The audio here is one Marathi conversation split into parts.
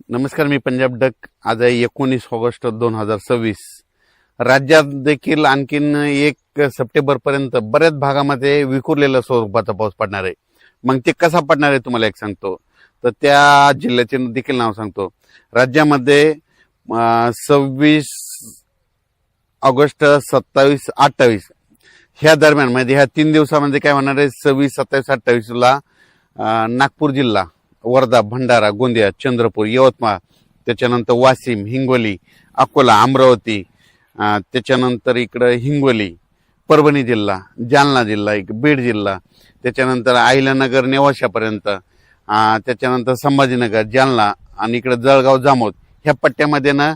नमस्कार, मी पंजाब डक. आज आहे 19 ऑगस्ट 2026. राज्यात देखील आणखीन 1 सप्टेंबर पर्यंत बऱ्याच भागामध्ये विखुरलेल्या स्वरूपाचा पाऊस पडणार आहे. मग ते कसा पडणार आहे तुम्हाला एक सांगतो. तर त्या जिल्ह्याचे देखील नाव सांगतो. राज्यामध्ये 26 ऑगस्ट, 27, 28 ह्या दरम्यान म्हणजे ह्या 3 दिवसामध्ये काय होणार आहे, 26, 27, 28ला नागपूर जिल्हा, वर्धा, भंडारा, गोंदिया, चंद्रपूर, यवतमाळ, त्याच्यानंतर वाशिम, हिंगोली, अकोला, अमरावती, त्याच्यानंतर इकडं हिंगोली, परभणी जिल्हा, जालना जिल्हा, बीड जिल्हा, त्याच्यानंतर अहिल्यानगर, नेवाशापर्यंत, त्याच्यानंतर संभाजीनगर, जालना आणि इकडं जळगाव, जामोद ह्या पट्ट्यामध्ये ना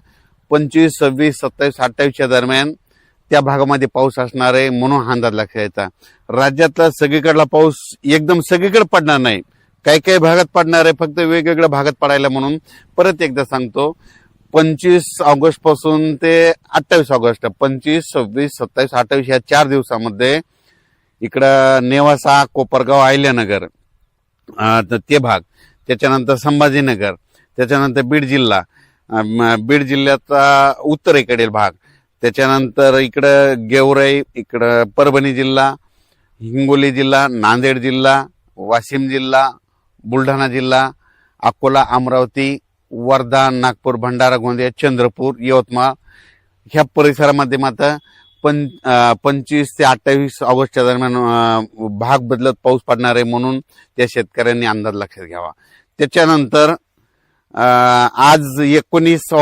25, 26, 27, 28च्या दरम्यान त्या भागामध्ये पाऊस असणार आहे म्हणून हा अंदाज लक्षात यायचा. राज्यातला सगळीकडला पाऊस एकदम सगळीकडे पडणार नाही, काही काही भागात पडणार आहे, फक्त वेगवेगळ्या भागात पडायला. म्हणून परत एकदा सांगतो, 25 ऑगस्ट पासून ते 28 ऑगस्ट, 25, 26, 27, 28 या 4 दिवसामध्ये इकडं नेवासा, कोपरगाव, अहिल्यानगर ते भाग, त्याच्यानंतर संभाजीनगर, त्याच्यानंतर बीड जिल्हा, बीड जिल्ह्याचा उत्तरेकडील भाग, त्याच्यानंतर इकडं गेवराई, इकडं परभणी जिल्हा, हिंगोली जिल्हा, नांदेड जिल्हा, वाशिम जिल्हा, बुलढाणा जिल्हा, अकोला, अमरावती, वर्धा, नागपूर, भंडारा, गोंदिया, चंद्रपूर, यवतमाळ ह्या परिसरामध्ये मात्र 25 ते 28 ऑगस्टच्या दरम्यान भाग बदलत पाऊस पडणार आहे म्हणून त्या शेतकऱ्यांनी अंदाज लक्षात घ्यावा. त्याच्यानंतर आज 19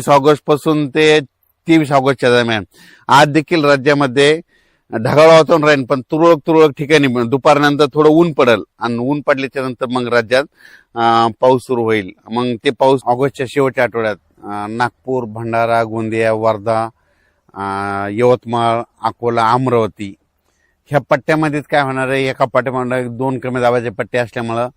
ऑगस्ट पासून ते 23 ऑगस्टच्या दरम्यान आज देखील राज्यामध्ये ढगाळ वातावरण राहील, पण तुरळक ठिकाणी दुपारनंतर थोडं ऊन पडेल आणि ऊन पडल्याच्या नंतर मग राज्यात पाऊस सुरू होईल. मग ते पाऊस ऑगस्टच्या शेवटच्या आठवड्यात नागपूर, भंडारा, गोंदिया, वर्धा, यवतमाळ, अकोला, अमरावती ह्या पट्ट्यामध्येच काय होणार आहे, एका पट्ट्यामध्ये 2 कमी दाबाचे पट्टे असल्यामुळं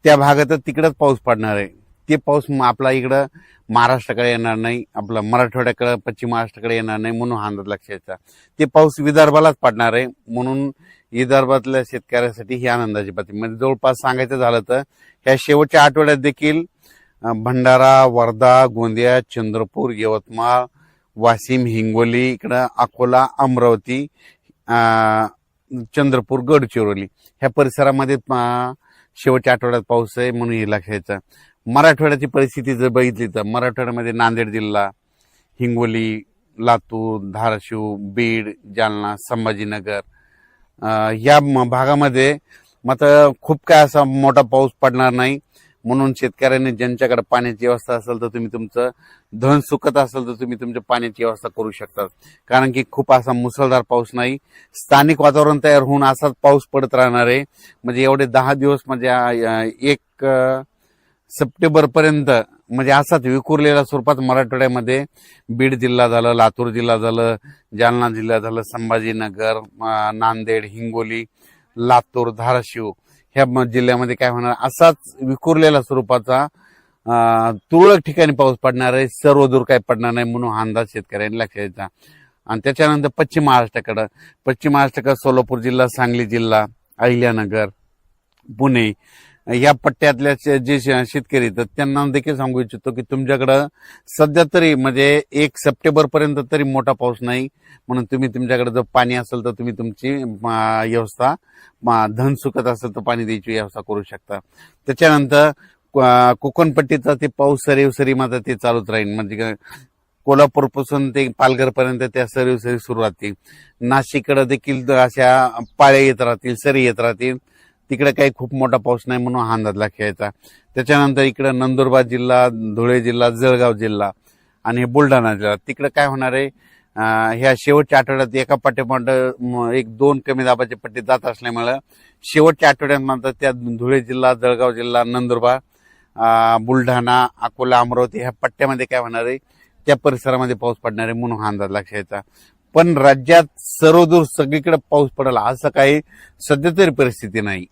त्या भागातच तिकडंच पाऊस पडणार आहे. ते पाऊस आपला इकडं महाराष्ट्राकडे येणार नाही, आपला मराठवाड्याकडे, पश्चिम महाराष्ट्राकडे येणार नाही म्हणून हा अंदाज लक्षात यायचा. ते पाऊस विदर्भालाच पडणार आहे म्हणून विदर्भातल्या शेतकऱ्यासाठी ही आनंदाची बातमी. म्हणजे जवळपास सांगायचं झालं तर ह्या शेवटच्या आठवड्यात देखील भंडारा, वर्धा, गोंदिया, चंद्रपूर, यवतमाळ, वाशिम, हिंगोली, इकडं अकोला, अमरावती, चंद्रपूर, गडचिरोली ह्या परिसरामध्ये शेवटच्या आठवड्यात पाऊस आहे म्हणून हे लक्षात यायचं. मराठवाड्याची परिस्थिती जर बघितली तर मराठवाड्यामध्ये नांदेड जिल्हा, हिंगोली, लातूर, धाराशिव, बीड, जालना, संभाजीनगर या भागामध्ये मात्र खूप काय असा मोठा पाऊस पडणार नाही. म्हणून शेतकऱ्यांनी ज्यांच्याकडे पाण्याची व्यवस्था असेल तर तुम्ही तुमचं धन सुकत असेल तर तुम्ही तुमच्या पाण्याची व्यवस्था करू शकता. कारण की खूप असा मुसळधार पाऊस नाही, स्थानिक वातावरण तयार होऊन असाच पाऊस पडत राहणार आहे. म्हणजे एवढे 10 दिवस म्हणजे 1 सप्टेंबर पर्यंत म्हणजे असाच विखुरलेल्या स्वरूपात मराठवाड्यामध्ये बीड जिल्हा झालं, लातूर जिल्हा झालं, जालना जिल्हा झालं, संभाजीनगर, नांदेड, हिंगोली, लातूर, धाराशिव ह्या जिल्ह्यामध्ये काय होणार, असाच विखुरलेल्या स्वरूपाचा तुरळक ठिकाणी पाऊस पडणार आहे, सर्वदूर काय पडणार नाही म्हणून हा अंदाज शेतकऱ्यांनी लक्षात द्यायचा. आणि त्याच्यानंतर पश्चिम महाराष्ट्राकडे सोलापूर जिल्हा, सांगली जिल्हा, अहिल्यानगर, पुणे या पट्ट्यातल्या जे शेतकरी तर त्यांना देखील सांगू इच्छितो की तुमच्याकडं सध्या तरी म्हणजे 1 सप्टेंबर पर्यंत तरी मोठा पाऊस नाही. म्हणून तुम्ही तुमच्याकडे जर पाणी असेल तर तुम्ही तुमची व्यवस्था, धन सुकत असेल तर पाणी द्यायची व्यवस्था करू शकता. त्याच्यानंतर कोकणपट्टीचा ते पाऊस सरी मात्र ते चालूच राहील. म्हणजे कोल्हापूरपासून ते पालघरपर्यंत त्या सरी सुरू राहतील. नाशिककडे देखील अशा पाळ्या येत राहतील, सरी येत राहतील. तिकडे काही खूप मोठा पाऊस नाही म्हणून हा अंदाज लक्षात यायचा. त्याच्यानंतर इकडे नंदुरबार जिल्हा, धुळे जिल्हा, जळगाव जिल्हा आणि बुलढाणा जिल्हा तिकडे काय होणार आहे, ह्या शेवटच्या आठवड्यात एका पाठोपाठ 1-2 कमी दाबाचे पट्टे जात असल्यामुळे शेवटच्या आठवड्यात मात्र त्या धुळे जिल्हा, जळगाव जिल्हा, नंदुरबार, बुलढाणा, अकोला, अमरावती ह्या पट्ट्यामध्ये काय होणार आहे, त्या परिसरामध्ये पाऊस पडणार आहे म्हणून हा अंदाज लक्षात यायचा. पण राज्यात सर्वदूर सगळीकडे पाऊस पडेल असं काही सध्या तरी परिस्थिती नाही.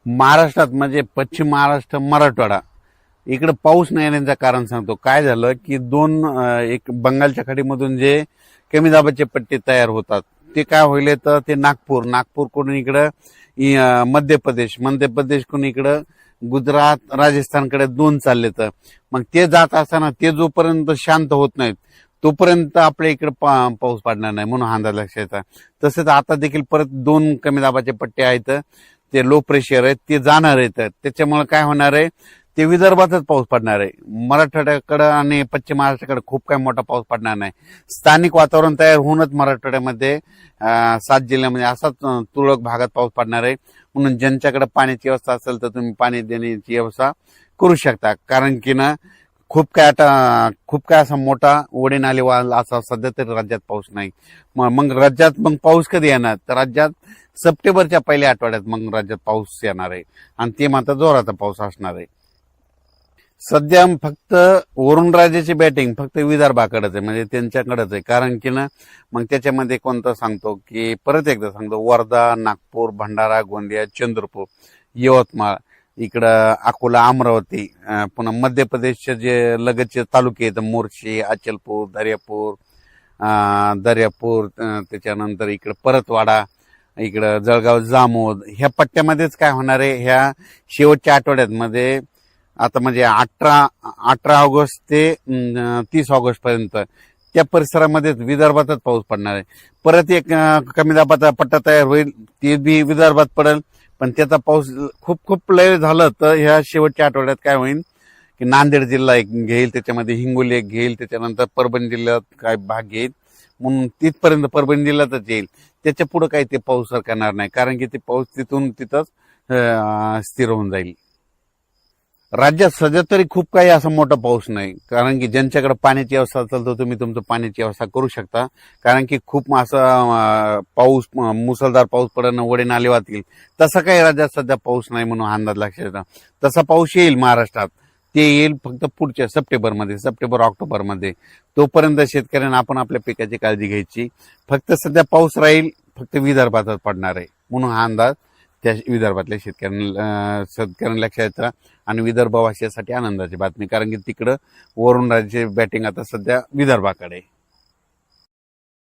महाराष्ट्रात म्हणजे पश्चिम महाराष्ट्र, मराठवाडा इकडे पाऊस न येण्याचं कारण सांगतो. काय झालं की एक बंगालच्या खाडीमधून जे कमी दाबाचे पट्टे तयार होतात ते काय होईल तर ते नागपूरकडून इकडं मध्य प्रदेशकडून इकडं गुजरात राजस्थानकडे 2 चालले तर मग ते जात असताना ते जोपर्यंत शांत होत नाहीत तोपर्यंत आपल्या इकडे पाऊस पडणार नाही म्हणून हा अंदाज लक्षात येतात. तसंच आता देखील परत 2 कमी दाबाचे पट्टे आहेत ते लो प्रेशर आहेत ते जाणार आहेत. त्याच्यामुळे काय होणार आहे ते विदर्भातच पाऊस पडणार आहे. मराठवाड्याकडे आणि पश्चिम महाराष्ट्राकडे खूप काही मोठा पाऊस पडणार नाही. स्थानिक वातावरण तयार होऊनच मराठवाड्यामध्ये 7 जिल्ह्यामध्ये असाच तुरळक भागात पाऊस पडणार आहे. म्हणून ज्यांच्याकडे पाण्याची व्यवस्था असेल तर तुम्ही पाणी देण्याची व्यवस्था करू शकता. कारण की ना खूप काय असा मोठा ओढे नाले असा सध्या तरी राज्यात पाऊस नाही. मग राज्यात मग पाऊस कधी येणार तर राज्यात सप्टेंबरच्या पहिल्या आठवड्यात मग राज्यात पाऊस येणार आहे आणि ते मात्र जोराचा पाऊस असणार आहे. सध्या फक्त वरुणराजाची बॅटिंग फक्त विदर्भाकडेच आहे म्हणजे त्यांच्याकडेच आहे. कारण की ना मग त्याच्यामध्ये कोणतं सांगतो की परत एकदा सांगतो वर्धा, नागपूर, भंडारा, गोंदिया, चंद्रपूर, यवतमाळ, इकडं अकोला, अमरावती, पुन्हा मध्य प्रदेशचे जे लगतचे तालुके आहेत मोर्शी, अचलपूर, दर्यापूर, त्याच्यानंतर इकडं परतवाडा, इकडं जळगाव, जामोद ह्या पट्ट्यामध्येच काय होणार आहे ह्या शेवटच्या आठवड्यात मध्ये आता म्हणजे 18 ऑगस्ट ते 30 ऑगस्ट पर्यंत त्या परिसरामध्ये विदर्भातच पाऊस पडणार आहे. परत एक कमी दाबाचा पट्टा तयार होईल ते बी विदर्भात पडेल पण त्याचा पाऊस खूप लय झालं तर ह्या शेवटच्या आठवड्यात काय होईल की नांदेड जिल्हा एक घेईल, त्याच्यामध्ये हिंगोली एक घेईल, त्याच्यानंतर परभणी जिल्ह्यात काय भाग घेईल म्हणून तिथपर्यंत परभणी जिल्ह्यातच येईल. त्याच्या पुढे काही ते पाऊस सरकणार नाही कारण की ते पाऊस तिथंच स्थिर होऊन जाईल. राज्यात सध्या तरी खूप काही असा मोठा पाऊस नाही कारण की ज्यांच्याकडे पाण्याची व्यवस्था असेल तर तुम्ही तुमचं पाण्याची व्यवस्था करू शकता. कारण की खूप असा पाऊस मुसळधार पाऊस पडणं ओढे नाले वाहतील तसा काही राज्यात सध्या पाऊस नाही म्हणून अंदाज लक्षात येतो. तसा पाऊस येईल महाराष्ट्रात ते येईल फक्त पुढच्या सप्टेंबर ऑक्टोबरमध्ये. तोपर्यंत शेतकऱ्यांना आपण आपल्या पिकाची काळजी घ्यायची. फक्त सध्या पाऊस राहील फक्त विदर्भातच पडणार आहे म्हणून हा अंदाज त्या विदर्भातल्या शेतकऱ्यांना लक्षात येतं आणि विदर्भवासियासाठी आनंदाची बातमी कारण की तिकडं वरुणराजाची बॅटिंग आता सध्या विदर्भाकडे.